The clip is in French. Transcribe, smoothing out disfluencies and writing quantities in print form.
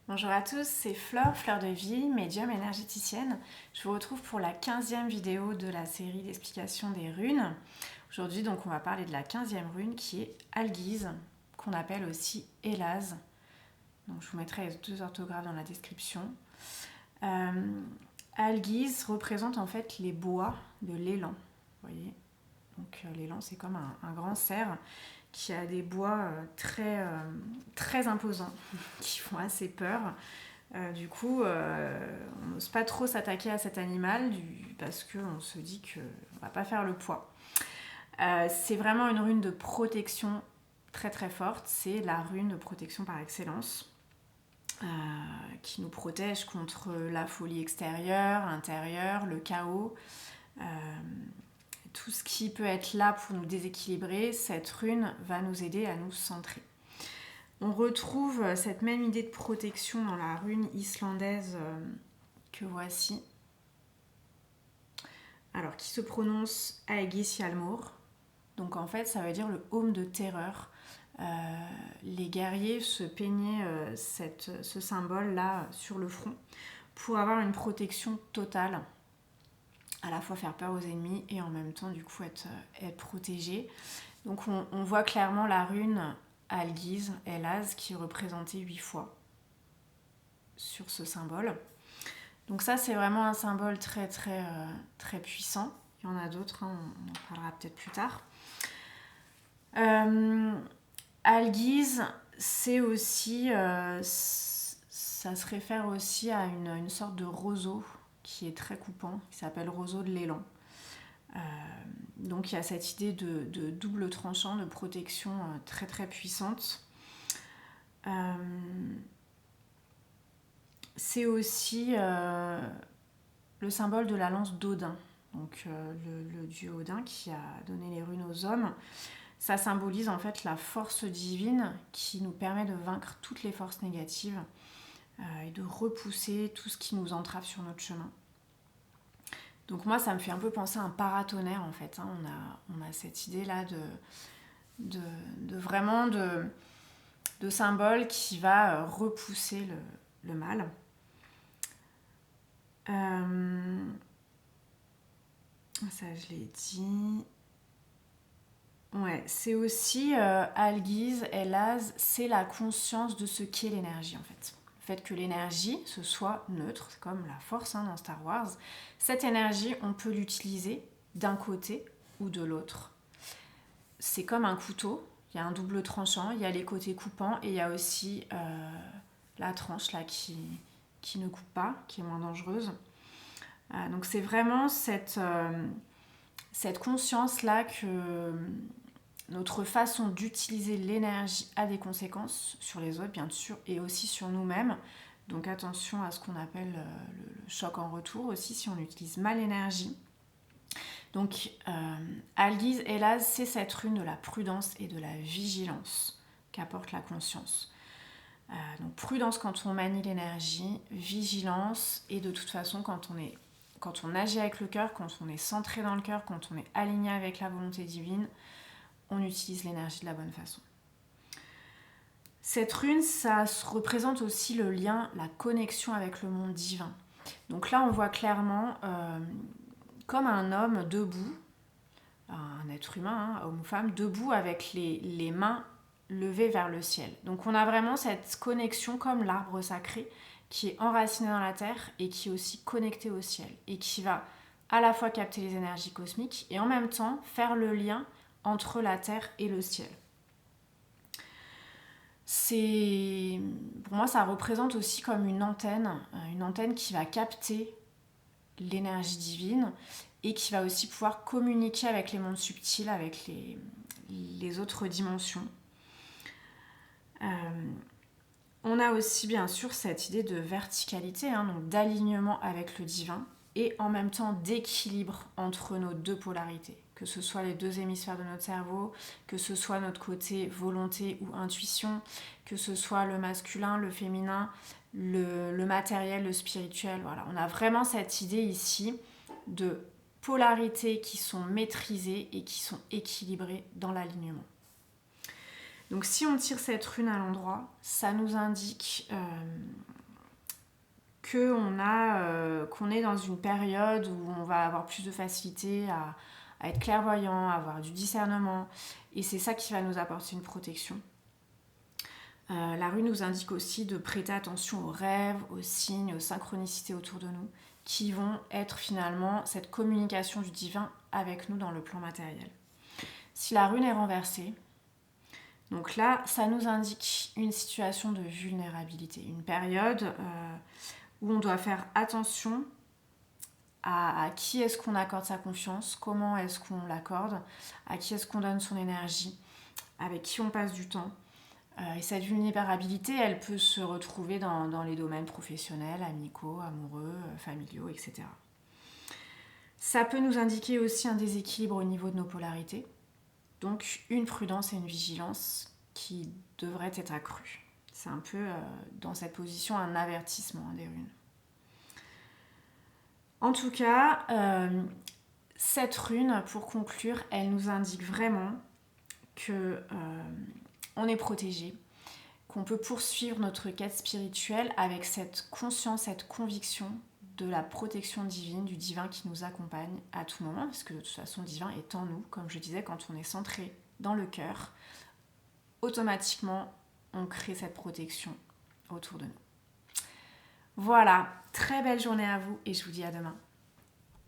Bonjour à tous, c'est Fleur, Fleur de Vie, médium énergéticienne. Je vous retrouve pour la 15e vidéo de la série d'explications des runes. Aujourd'hui, donc, on va parler de la 15e rune qui est Algiz, qu'on appelle aussi Elaz. Donc, je vous mettrai les deux orthographes dans la description. Algiz représente en fait les bois de l'élan. Vous voyez, donc l'élan, c'est comme un grand cerf qui a des bois très imposants, qui font assez peur. Du coup, on n'ose pas trop s'attaquer à cet animal parce qu'on se dit qu'on ne va pas faire le poids. C'est vraiment une rune de protection très très forte. C'est la rune de protection par excellence qui nous protège contre la folie extérieure, intérieure, le chaos. Tout ce qui peut être là pour nous déséquilibrer, cette rune va nous aider à nous centrer. On retrouve cette même idée de protection dans la rune islandaise que voici. Alors, qui se prononce Aegis-Hjalmur. Donc en fait, ça veut dire le aume de terreur. Les guerriers se peignaient ce symbole-là sur le front pour avoir une protection totale. À la fois faire peur aux ennemis et en même temps du coup être protégé. Donc on voit clairement la rune Algiz, Elaz, qui est représentée 8 fois sur ce symbole. Donc ça c'est vraiment un symbole très très très puissant. Il y en a d'autres, hein, on en parlera peut-être plus tard. Algiz, c'est aussi, ça se réfère aussi à une sorte de roseau qui est très coupant, qui s'appelle roseau de l'élan. Donc il y a cette idée de double tranchant, de protection très très puissante. C'est aussi le symbole de la lance d'Odin, donc le dieu Odin qui a donné les runes aux hommes. Ça symbolise en fait la force divine qui nous permet de vaincre toutes les forces négatives et de repousser tout ce qui nous entrave sur notre chemin. Donc moi, ça me fait un peu penser à un paratonnerre en fait. Hein. On a cette idée-là de symbole qui va repousser le mal. Ça, je l'ai dit. Ouais, c'est aussi Algiz, Elaz, c'est la conscience de ce qu'est l'énergie en fait. Le fait que l'énergie, ce soit neutre, c'est comme la force hein, dans Star Wars. Cette énergie, on peut l'utiliser d'un côté ou de l'autre. C'est comme un couteau, il y a un double tranchant, il y a les côtés coupants et il y a aussi la tranche là qui ne coupe pas, qui est moins dangereuse. Donc c'est vraiment cette conscience-là que notre façon d'utiliser l'énergie a des conséquences sur les autres, bien sûr, et aussi sur nous-mêmes. Donc attention à ce qu'on appelle le choc en retour aussi, si on utilise mal l'énergie. Donc Algiz, Elaz, c'est cette rune de la prudence et de la vigilance qu'apporte la conscience. Donc prudence quand on manie l'énergie, vigilance, et de toute façon quand on agit avec le cœur, quand on est centré dans le cœur, quand on est aligné avec la volonté divine, on utilise l'énergie de la bonne façon. Cette rune, ça représente aussi le lien, la connexion avec le monde divin. Donc là, on voit clairement comme un homme debout, un être humain, hein, homme ou femme, debout avec les mains levées vers le ciel. Donc on a vraiment cette connexion comme l'arbre sacré qui est enraciné dans la terre et qui est aussi connecté au ciel et qui va à la fois capter les énergies cosmiques et en même temps faire le lien entre la terre et le ciel. Pour moi, ça représente aussi comme une antenne qui va capter l'énergie divine et qui va aussi pouvoir communiquer avec les mondes subtils, avec les autres dimensions. On a aussi bien sûr cette idée de verticalité, hein, donc d'alignement avec le divin et en même temps d'équilibre entre nos deux polarités, que ce soit les deux hémisphères de notre cerveau, que ce soit notre côté volonté ou intuition, que ce soit le masculin, le féminin, le matériel, le spirituel. Voilà. On a vraiment cette idée ici de polarités qui sont maîtrisées et qui sont équilibrées dans l'alignement. Donc si on tire cette rune à l'endroit, ça nous indique qu'on est dans une période où on va avoir plus de facilité à être clairvoyant, à avoir du discernement, et c'est ça qui va nous apporter une protection. La rune nous indique aussi de prêter attention aux rêves, aux signes, aux synchronicités autour de nous, qui vont être finalement cette communication du divin avec nous dans le plan matériel. Si la rune est renversée, donc là, ça nous indique une situation de vulnérabilité, une période où on doit faire attention à qui est-ce qu'on accorde sa confiance, comment est-ce qu'on l'accorde, à qui est-ce qu'on donne son énergie, avec qui on passe du temps. Et cette vulnérabilité, elle peut se retrouver dans les domaines professionnels, amicaux, amoureux, familiaux, etc. Ça peut nous indiquer aussi un déséquilibre au niveau de nos polarités, donc une prudence et une vigilance qui devraient être accrues. C'est un peu dans cette position un avertissement des runes. En tout cas, cette rune, pour conclure, elle nous indique vraiment que on est protégé, qu'on peut poursuivre notre quête spirituelle avec cette conscience, cette conviction de la protection divine, du divin qui nous accompagne à tout moment, parce que de toute façon, le divin est en nous, comme je disais, quand on est centré dans le cœur, automatiquement, on crée cette protection autour de nous. Voilà, très belle journée à vous et je vous dis à demain.